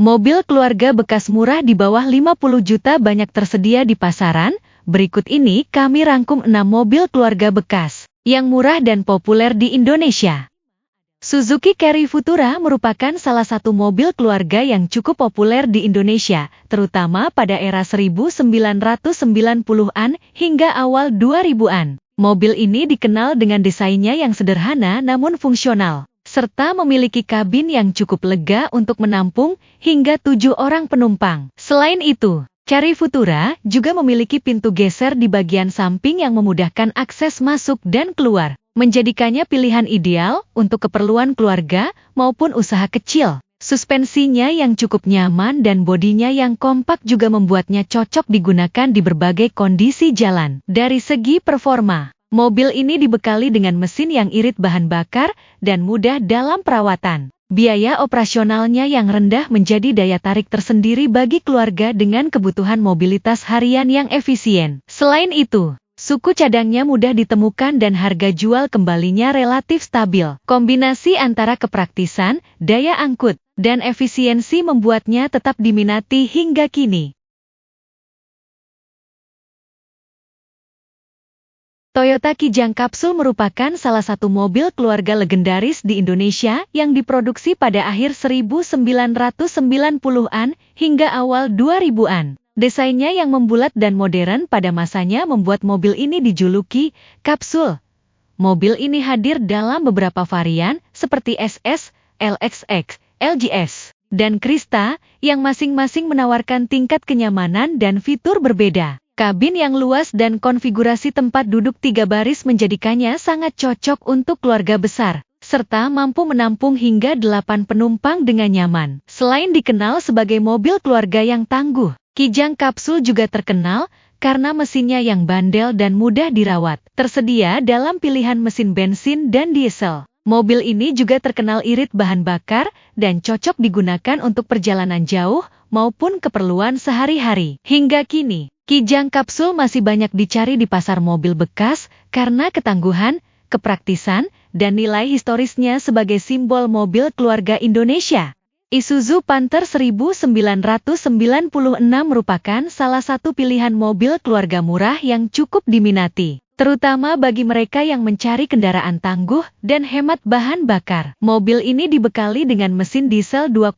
Mobil keluarga bekas murah di bawah 50 juta banyak tersedia di pasaran. Berikut ini kami rangkum 6 mobil keluarga bekas yang murah dan populer di Indonesia. Suzuki Carry Futura merupakan salah satu mobil keluarga yang cukup populer di Indonesia, terutama pada era 1990-an hingga awal 2000-an. Mobil ini dikenal dengan desainnya yang sederhana namun fungsional, serta memiliki kabin yang cukup lega untuk menampung hingga 7 orang penumpang. Selain itu, Carry Futura juga memiliki pintu geser di bagian samping yang memudahkan akses masuk dan keluar, menjadikannya pilihan ideal untuk keperluan keluarga maupun usaha kecil. Suspensinya yang cukup nyaman dan bodinya yang kompak juga membuatnya cocok digunakan di berbagai kondisi jalan. Dari segi performa, mobil ini dibekali dengan mesin yang irit bahan bakar dan mudah dalam perawatan. Biaya operasionalnya yang rendah menjadi daya tarik tersendiri bagi keluarga dengan kebutuhan mobilitas harian yang efisien. Selain itu, suku cadangnya mudah ditemukan dan harga jual kembalinya relatif stabil. Kombinasi antara kepraktisan, daya angkut, dan efisiensi membuatnya tetap diminati hingga kini. Toyota Kijang Capsule merupakan salah satu mobil keluarga legendaris di Indonesia yang diproduksi pada akhir 1990-an hingga awal 2000-an. Desainnya yang membulat dan modern pada masanya membuat mobil ini dijuluki kapsul. Mobil ini hadir dalam beberapa varian seperti SS, LXX, LGS, dan Krista yang masing-masing menawarkan tingkat kenyamanan dan fitur berbeda. Kabin yang luas dan konfigurasi tempat duduk 3 baris menjadikannya sangat cocok untuk keluarga besar, serta mampu menampung hingga 8 penumpang dengan nyaman. Selain dikenal sebagai mobil keluarga yang tangguh, Kijang Capsule juga terkenal karena mesinnya yang bandel dan mudah dirawat. Tersedia dalam pilihan mesin bensin dan diesel. Mobil ini juga terkenal irit bahan bakar dan cocok digunakan untuk perjalanan jauh maupun keperluan sehari-hari. Hingga kini, Kijang Capsule masih banyak dicari di pasar mobil bekas karena ketangguhan, kepraktisan, dan nilai historisnya sebagai simbol mobil keluarga Indonesia. Isuzu Panther 1996 merupakan salah satu pilihan mobil keluarga murah yang cukup diminati, terutama bagi mereka yang mencari kendaraan tangguh dan hemat bahan bakar. Mobil ini dibekali dengan mesin diesel 2,3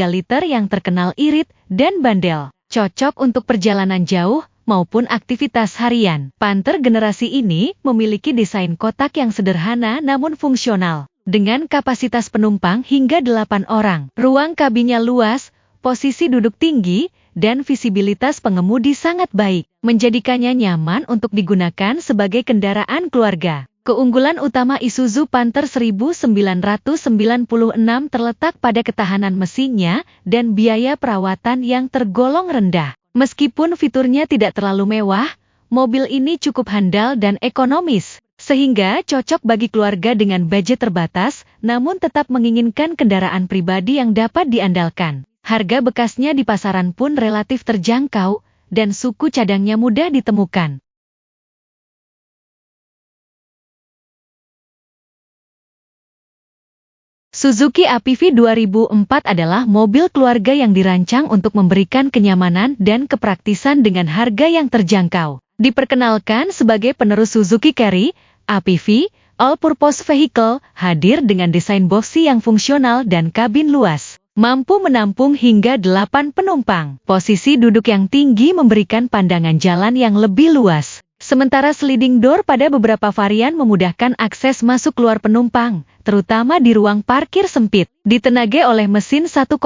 liter yang terkenal irit dan bandel, cocok untuk perjalanan jauh maupun aktivitas harian. Panther generasi ini memiliki desain kotak yang sederhana namun fungsional, dengan kapasitas penumpang hingga 8 orang. Ruang kabinnya luas, posisi duduk tinggi, dan visibilitas pengemudi sangat baik, menjadikannya nyaman untuk digunakan sebagai kendaraan keluarga. Keunggulan utama Isuzu Panther 1996 terletak pada ketahanan mesinnya dan biaya perawatan yang tergolong rendah. Meskipun fiturnya tidak terlalu mewah, mobil ini cukup handal dan ekonomis, sehingga cocok bagi keluarga dengan budget terbatas, namun tetap menginginkan kendaraan pribadi yang dapat diandalkan. Harga bekasnya di pasaran pun relatif terjangkau, dan suku cadangnya mudah ditemukan. Suzuki APV 2004 adalah mobil keluarga yang dirancang untuk memberikan kenyamanan dan kepraktisan dengan harga yang terjangkau. Diperkenalkan sebagai penerus Suzuki Carry, APV, All-Purpose Vehicle, hadir dengan desain boxy yang fungsional dan kabin luas, mampu menampung hingga 8 penumpang. Posisi duduk yang tinggi memberikan pandangan jalan yang lebih luas, sementara sliding door pada beberapa varian memudahkan akses masuk keluar penumpang, terutama di ruang parkir sempit. Ditenagai oleh mesin 1,5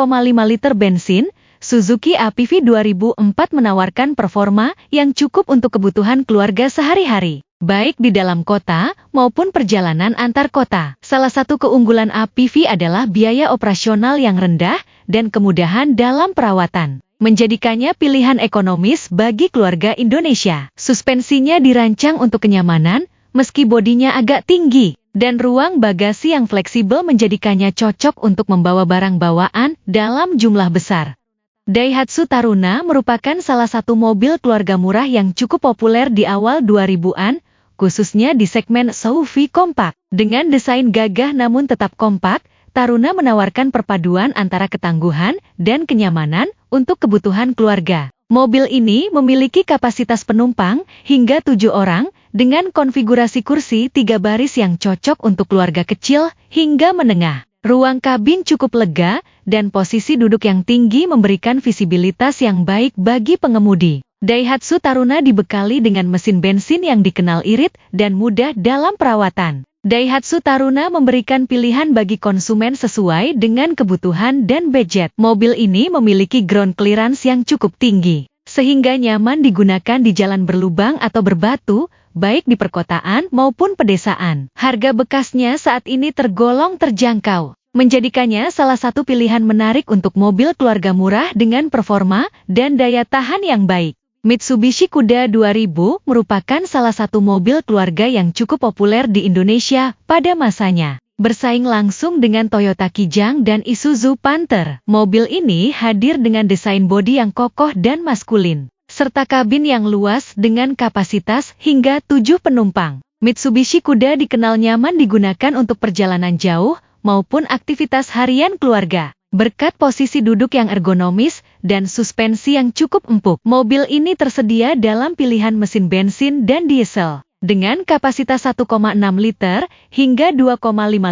liter bensin, Suzuki APV 2004 menawarkan performa yang cukup untuk kebutuhan keluarga sehari-hari, baik di dalam kota maupun perjalanan antar kota. Salah satu keunggulan APV adalah biaya operasional yang rendah dan kemudahan dalam perawatan, menjadikannya pilihan ekonomis bagi keluarga Indonesia. Suspensinya dirancang untuk kenyamanan, meski bodinya agak tinggi, dan ruang bagasi yang fleksibel menjadikannya cocok untuk membawa barang bawaan dalam jumlah besar. Daihatsu Taruna merupakan salah satu mobil keluarga murah yang cukup populer di awal 2000-an, khususnya di segmen SUV kompak. Dengan desain gagah namun tetap kompak, Taruna menawarkan perpaduan antara ketangguhan dan kenyamanan untuk kebutuhan keluarga. Mobil ini memiliki kapasitas penumpang hingga 7 orang dengan konfigurasi kursi 3 baris yang cocok untuk keluarga kecil hingga menengah. Ruang kabin cukup lega dan posisi duduk yang tinggi memberikan visibilitas yang baik bagi pengemudi. Daihatsu Taruna dibekali dengan mesin bensin yang dikenal irit dan mudah dalam perawatan. Daihatsu Taruna memberikan pilihan bagi konsumen sesuai dengan kebutuhan dan budget. Mobil ini memiliki ground clearance yang cukup tinggi, sehingga nyaman digunakan di jalan berlubang atau berbatu, baik di perkotaan maupun pedesaan. Harga bekasnya saat ini tergolong terjangkau, menjadikannya salah satu pilihan menarik untuk mobil keluarga murah dengan performa dan daya tahan yang baik. Mitsubishi Kuda 2000 merupakan salah satu mobil keluarga yang cukup populer di Indonesia pada masanya, bersaing langsung dengan Toyota Kijang dan Isuzu Panther. Mobil ini hadir dengan desain bodi yang kokoh dan maskulin, serta kabin yang luas dengan kapasitas hingga 7 penumpang. Mitsubishi Kuda dikenal nyaman digunakan untuk perjalanan jauh maupun aktivitas harian keluarga. Berkat posisi duduk yang ergonomis dan suspensi yang cukup empuk, mobil ini tersedia dalam pilihan mesin bensin dan diesel, dengan kapasitas 1,6 liter hingga 2,5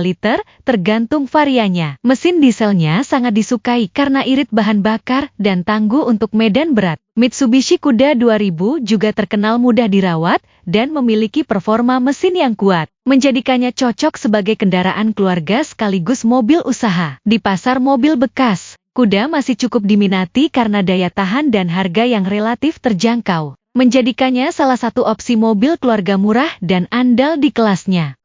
liter tergantung variannya. Mesin dieselnya sangat disukai karena irit bahan bakar dan tangguh untuk medan berat. Mitsubishi Kuda 2000 juga terkenal mudah dirawat dan memiliki performa mesin yang kuat, menjadikannya cocok sebagai kendaraan keluarga sekaligus mobil usaha. Di pasar mobil bekas, Kuda masih cukup diminati karena daya tahan dan harga yang relatif terjangkau, menjadikannya salah satu opsi mobil keluarga murah dan andal di kelasnya.